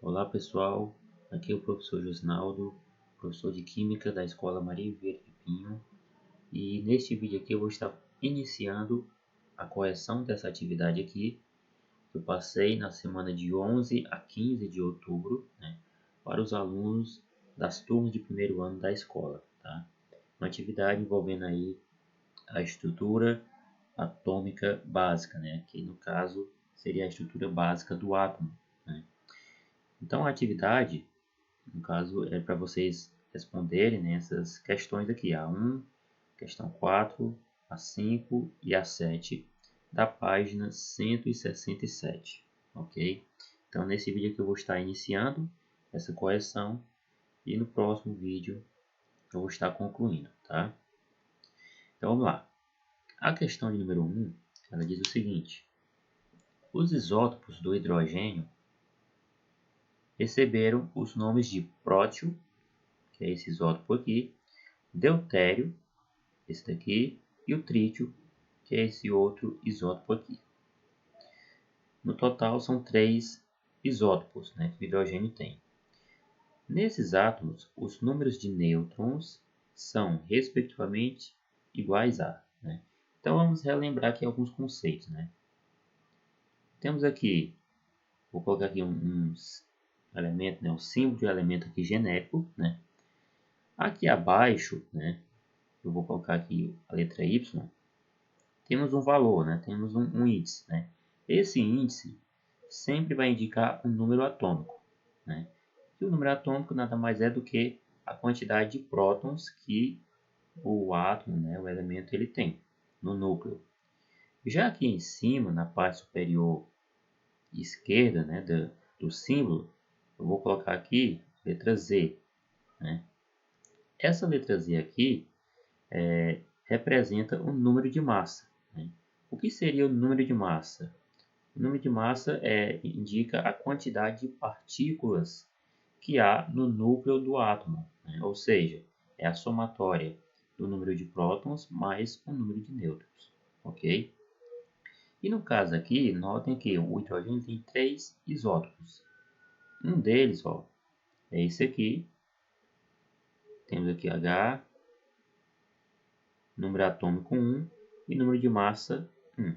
Olá pessoal, aqui é o professor Josnaldo, professor de Química da Escola Maria Vieira de Pinho, e neste vídeo aqui eu vou estar iniciando a correção dessa atividade aqui que eu passei na semana de 11 a 15 de outubro, né, para os alunos das turmas de primeiro ano da escola, tá? Uma atividade envolvendo aí a estrutura atômica básica, né, que no caso seria a estrutura básica do átomo, né? Então a atividade, no caso, é para vocês responderem, né, essas questões aqui, a 1, questão 4, a 5 e a 7, da página 167, ok? Então, nesse vídeo aqui eu vou estar iniciando essa correção e no próximo vídeo eu vou estar concluindo, tá? Então, vamos lá. A questão de número 1, ela diz o seguinte: os isótopos do hidrogênio receberam os nomes de prótio, que é esse isótopo aqui, deutério, esse daqui, e o trítio, que é esse outro isótopo aqui. No total são 3 isótopos, né, que o hidrogênio tem. Nesses átomos, os números de nêutrons são, respectivamente, iguais a. Né? Então vamos relembrar aqui alguns conceitos. Né? Temos aqui, vou colocar aqui um elemento, né, um símbolo de elemento aqui genérico. Né? Aqui abaixo, né, eu vou colocar aqui a letra Y, temos um valor, né? Temos um índice. Né? Esse índice sempre vai indicar um número atômico. Né? E o número atômico nada mais é do que a quantidade de prótons que o átomo, né, o elemento, ele tem no núcleo. Já aqui em cima, na parte superior esquerda, né, do símbolo, eu vou colocar aqui letra Z. Né? Essa letra Z aqui representa o número de massa. Né? O que seria o número de massa? O número de massa indica a quantidade de partículas que há no núcleo do átomo, né? Ou seja, é a somatória do número de prótons mais o número de nêutrons, ok? E no caso aqui, notem que o hidrogênio tem 3 isótopos. Um deles, ó, é esse aqui. Temos aqui H, número atômico 1 e número de massa 1.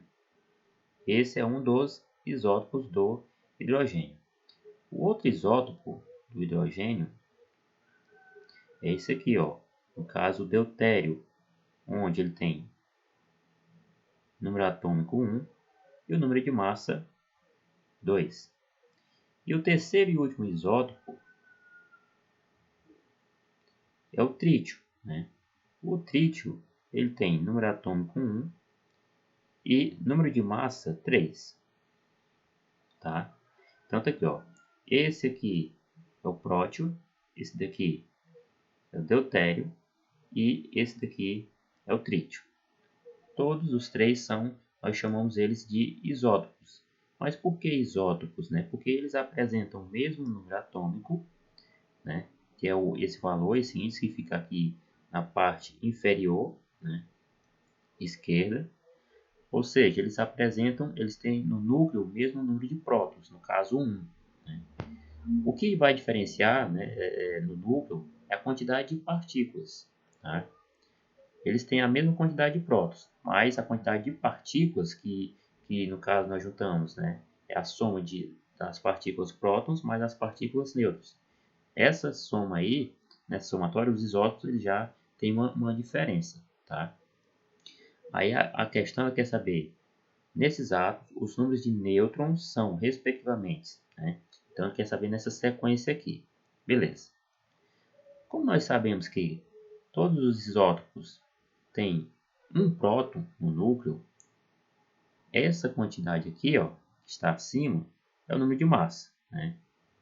Esse é um dos isótopos do hidrogênio. O outro isótopo do hidrogênio é esse aqui, ó. No caso, o deutério, onde ele tem número atômico 1 e o número de massa 2. E o terceiro e último isótopo é o trítio. Né? O trítio ele tem número atômico 1 e número de massa 3. Tá? Então tá aqui, ó. Esse aqui é o prótio, esse daqui é o deutério e esse daqui é o trítio. Todos os três nós chamamos eles de isótopos. Mas por que isótopos? Né? Porque eles apresentam o mesmo número atômico, né? Que é esse valor, esse índice que fica aqui na parte inferior, né? Esquerda. Ou seja, eles têm no núcleo o mesmo número de prótons, no caso 1. Né? O que vai diferenciar, né, no núcleo é a quantidade de partículas. Tá? Eles têm a mesma quantidade de prótons, mas a quantidade de partículas que no caso nós juntamos, né, é a soma das partículas prótons mais as partículas nêutrons. Essa soma aí, nessa somatória, os isótopos eles já têm uma diferença. Tá? Aí a questão ela quer saber, nesses átomos, os números de nêutrons são, respectivamente. Né? Então, ela quer saber nessa sequência aqui. Beleza. Como nós sabemos que todos os isótopos têm um próton no núcleo, essa quantidade aqui, ó, que está acima, é o número de massa. Né?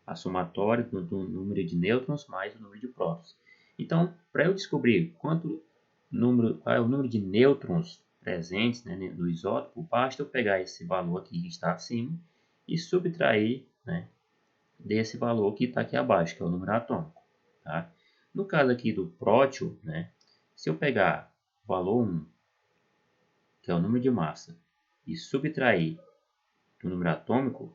A somatória do número de nêutrons mais o número de prótons. Então, para eu descobrir qual é o número de nêutrons presentes, né, no isótopo, basta eu pegar esse valor aqui que está acima e subtrair, né, desse valor que está aqui abaixo, que é o número atômico. Tá? No caso aqui do prótio, né, se eu pegar o valor 1, que é o número de massa, e subtrair do número atômico,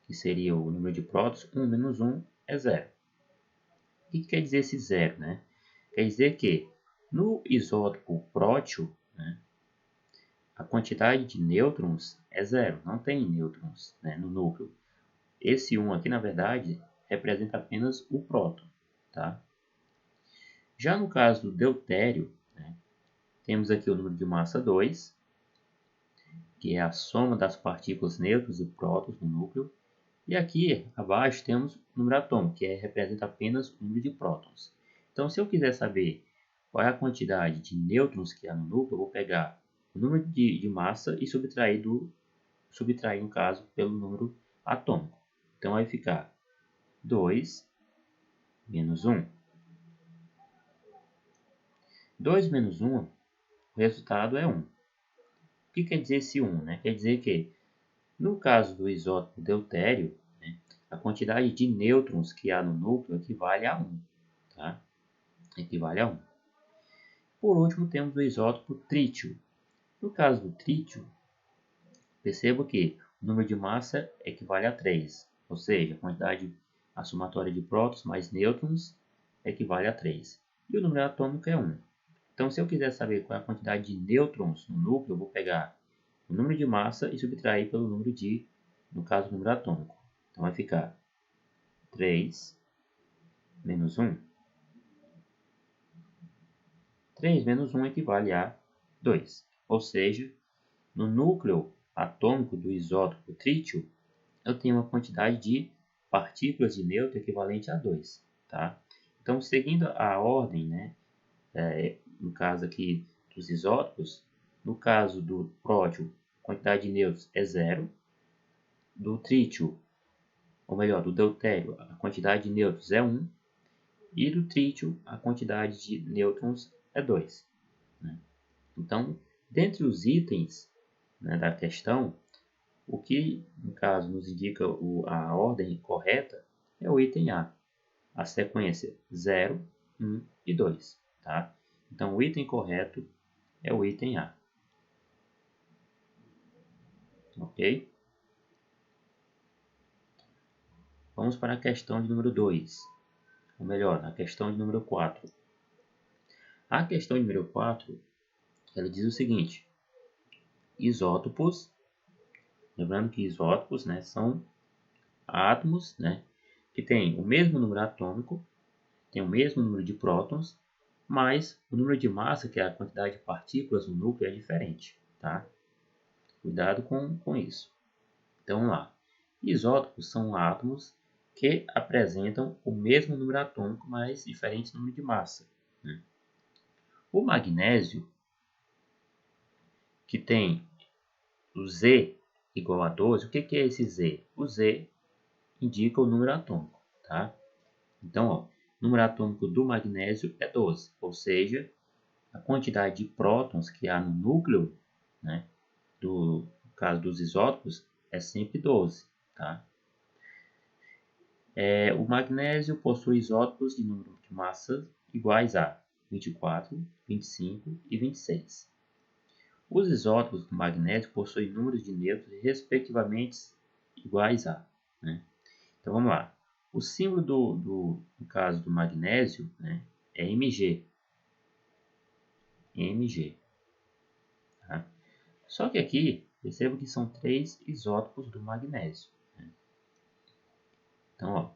que seria o número de prótons, 1 menos 1 é 0. O que quer dizer esse 0, né? Quer dizer que no isótopo prótio, né, a quantidade de nêutrons é 0, não tem nêutrons, né, no núcleo. Esse 1 aqui, na verdade, representa apenas o próton. Tá? Já no caso do deutério, né, temos aqui o número de massa 2, que é a soma das partículas nêutrons e prótons no núcleo. E aqui abaixo temos o número atômico, que representa apenas o número de prótons. Então, se eu quiser saber qual é a quantidade de nêutrons que há no núcleo, eu vou pegar o número de massa e subtrair, no caso, pelo número atômico. Então, vai ficar 2 menos 1. 2 menos 1, o resultado é 1. O que quer dizer esse 1? Né? Quer dizer que, no caso do isótopo deutério, né, a quantidade de nêutrons que há no núcleo equivale a 1. Tá? Equivale a 1. Por último, temos o isótopo trítio. No caso do trítio, perceba que o número de massa equivale a 3, ou seja, a somatória de prótons mais nêutrons equivale a 3. E o número atômico é 1. Então, se eu quiser saber qual é a quantidade de nêutrons no núcleo, eu vou pegar o número de massa e subtrair pelo número no caso, o número atômico. Então, vai ficar 3 menos 1. 3 menos 1 equivale a 2. Ou seja, no núcleo atômico do isótopo trítio, eu tenho uma quantidade de partículas de nêutron equivalente a 2. Tá? Então, seguindo a ordem, né, no caso aqui dos isótopos, no caso do prótio, a quantidade de nêutrons é 0. Do trítio, ou melhor, do deutério, a quantidade de nêutrons é 1. E do trítio, a quantidade de nêutrons é 2. Né? Então, dentre os itens, né, da questão, o que, no caso, nos indica a ordem correta é o item A, a sequência 0, 1 e 2. Tá? Então, o item correto é o item A. Ok? Vamos para a questão de número 2. Ou melhor, a questão de número 4. A questão de número 4, ela diz o seguinte: isótopos, lembrando que isótopos, né, são átomos, né, que têm o mesmo número atômico, tem o mesmo número de prótons, mas o número de massa, que é a quantidade de partículas no núcleo, é diferente. Tá? Cuidado com isso. Então, vamos lá. Isótopos são átomos que apresentam o mesmo número atômico, mas diferente número de massa. Né? O magnésio, que tem o Z igual a 12, o que é esse Z? O Z indica o número atômico. Tá? Então, ó, o número atômico do magnésio é 12, ou seja, a quantidade de prótons que há no núcleo, né, no caso dos isótopos, é sempre 12. Tá? O magnésio possui isótopos de número de massas iguais a 24, 25 e 26. Os isótopos do magnésio possuem números de nêutrons respectivamente iguais a. Né? Então vamos lá. O símbolo no caso do magnésio, né, é Mg. Mg. Tá? Só que aqui, perceba que são 3 isótopos do magnésio. Né? Então, ó, vou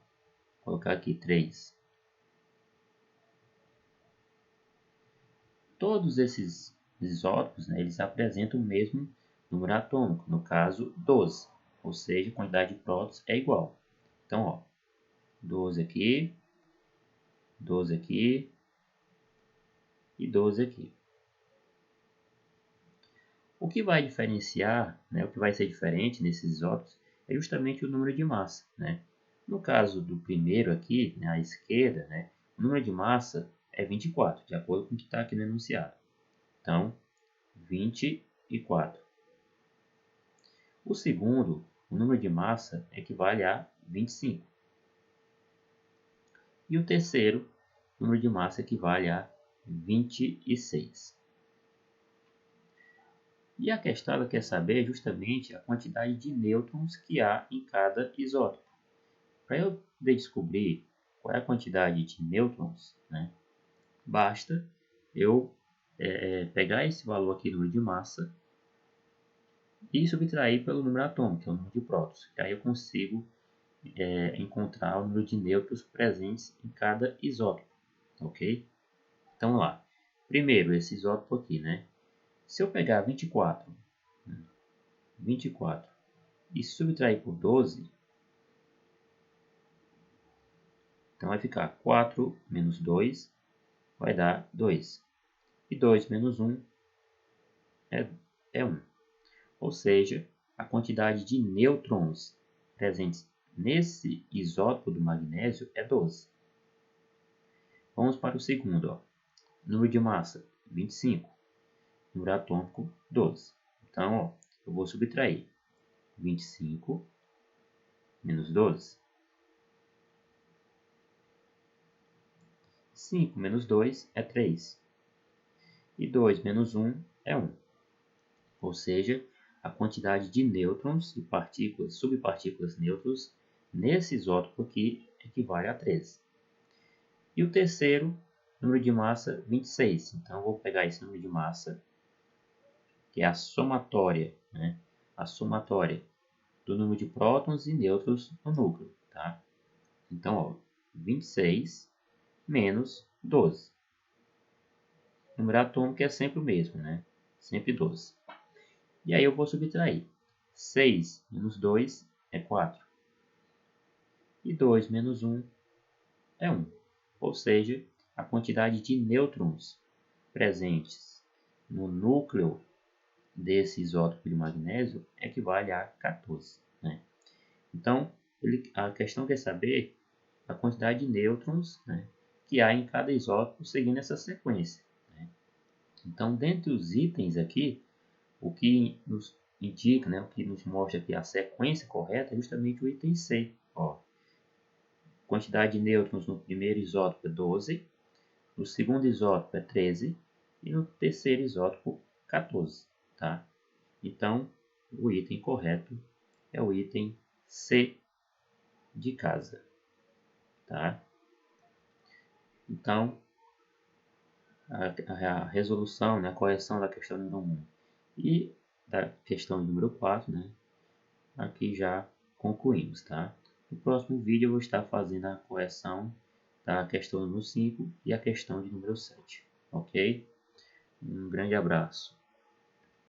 colocar aqui 3. Todos esses isótopos, né, eles apresentam o mesmo número atômico, no caso 12, ou seja, a quantidade de prótons é igual. Então, ó, 12 aqui, 12 aqui e 12 aqui. O que vai diferenciar, né, o que vai ser diferente nesses isótopos é justamente o número de massa. Né? No caso do primeiro aqui, né, à esquerda, né, o número de massa é 24, de acordo com o que está aqui no enunciado. Então, 24. O segundo, o número de massa equivale a 25. E o terceiro, o número de massa equivale a 26. E a questão ela quer saber justamente a quantidade de nêutrons que há em cada isótopo. Para eu poder descobrir qual é a quantidade de nêutrons, né, basta eu pegar esse valor aqui, número de massa, e subtrair pelo número atômico, que é o número de prótons. E aí eu consigo encontrar o número de nêutrons presentes em cada isótopo, ok? Então vamos lá. Primeiro, esse isótopo aqui, né? Se eu pegar 24 e subtrair por 12, então vai ficar 4 menos 2 vai dar 2. E 2 menos 1 é 1. Ou seja, a quantidade de nêutrons presentes nesse isótopo do magnésio é 12. Vamos para o segundo. Ó. Número de massa, 25. Número atômico, 12. Então, ó, eu vou subtrair 25 menos 12. 5 menos 2 é 3. E 2 menos 1 é 1. Ou seja, a quantidade de nêutrons e partículas, subpartículas nêutrons nesse isótopo aqui equivale a 13. E o terceiro, número de massa, 26. Então, eu vou pegar esse número de massa, que é a somatória, né? A somatória do número de prótons e nêutrons no núcleo, tá? Então, ó, 26 menos 12. O número atômico é sempre o mesmo, né? Sempre 12. E aí eu vou subtrair. 6 menos 2 é 4. E 2 menos 1 é 1. Ou seja, a quantidade de nêutrons presentes no núcleo desse isótopo de magnésio equivale a 14. Né? Então, a questão quer saber a quantidade de nêutrons, né, que há em cada isótopo seguindo essa sequência. Né? Então, dentre os itens aqui, o que nos indica, né, o que nos mostra aqui a sequência correta é justamente o item C. Ó. Quantidade de nêutrons no primeiro isótopo é 12, no segundo isótopo é 13 e no terceiro isótopo 14. Tá? Então, o item correto é o item C de casa. Tá? Então, a resolução, né, a correção da questão número 1 e da questão número 4, né, aqui já concluímos. Tá? No próximo vídeo eu vou estar fazendo a correção da questão número 5 e a questão de número 7. Ok? Um grande abraço.